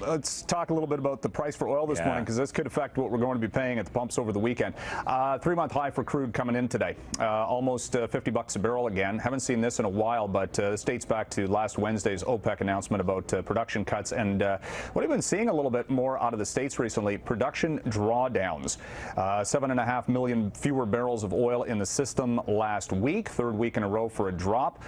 Let's talk a little bit about the price for oil this morning, because this could affect what we're going to be paying at the pumps over the weekend. 3-month high for crude coming in today, almost $50 a barrel again. Haven't seen this in a while, but this dates back to last Wednesday's OPEC announcement about production cuts. And what I've been seeing a little bit more out of the States recently, production drawdowns. 7.5 million fewer barrels of oil in the system last week, third week in a row for a drop.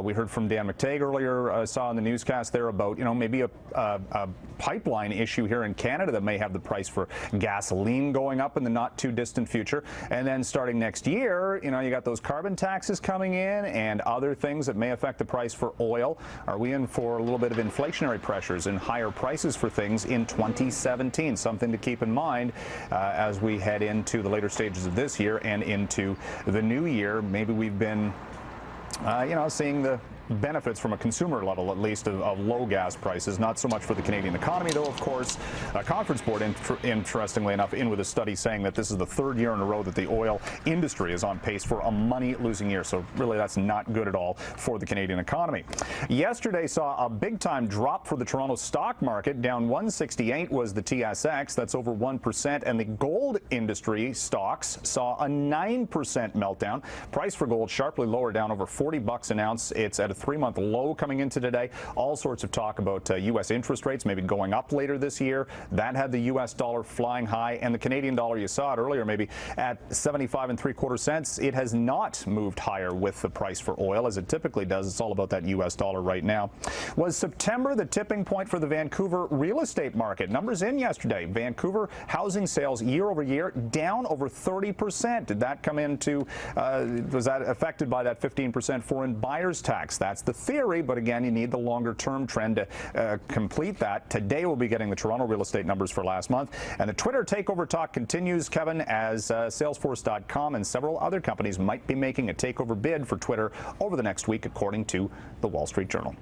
We heard from Dan McTague earlier, saw in the newscast there about, maybe a pipeline issue here in Canada that may have the price for gasoline going up in the not too distant future. And then starting next year, you got those carbon taxes coming in and other things that may affect the price for oil. Are we in for a little bit of inflationary pressures and higher prices for things in 2017? Something to keep in mind as we head into the later stages of this year and into the new year. Maybe we've been seeing the benefits from a consumer level, at least, of low gas prices. Not so much for the Canadian economy, though, of course. A conference board, interestingly enough, in with a study saying that this is the third year in a row that the oil industry is on pace for a money-losing year. So really, that's not good at all for the Canadian economy. Yesterday saw a big-time drop for the Toronto stock market. Down 168 was the TSX. That's over 1%. And the gold industry stocks saw a 9% meltdown. Price for gold sharply lower, down over $40 an ounce. It's at a 3-month low coming into today. All sorts of talk about U.S. interest rates maybe going up later this year. That had the U.S. dollar flying high, and the Canadian dollar, you saw it earlier, maybe at 75 3/4 cents. It has not moved higher with the price for oil as it typically does. It's all about that U.S. dollar right now. Was September the tipping point for the Vancouver real estate market? Numbers in yesterday. Vancouver housing sales year over year down over 30%. Did that come into, was that affected by that 15% foreign buyers tax? That's the theory, but again, you need the longer-term trend to complete that. Today, we'll be getting the Toronto real estate numbers for last month. And the Twitter takeover talk continues, Kevin, as Salesforce.com and several other companies might be making a takeover bid for Twitter over the next week, according to the Wall Street Journal.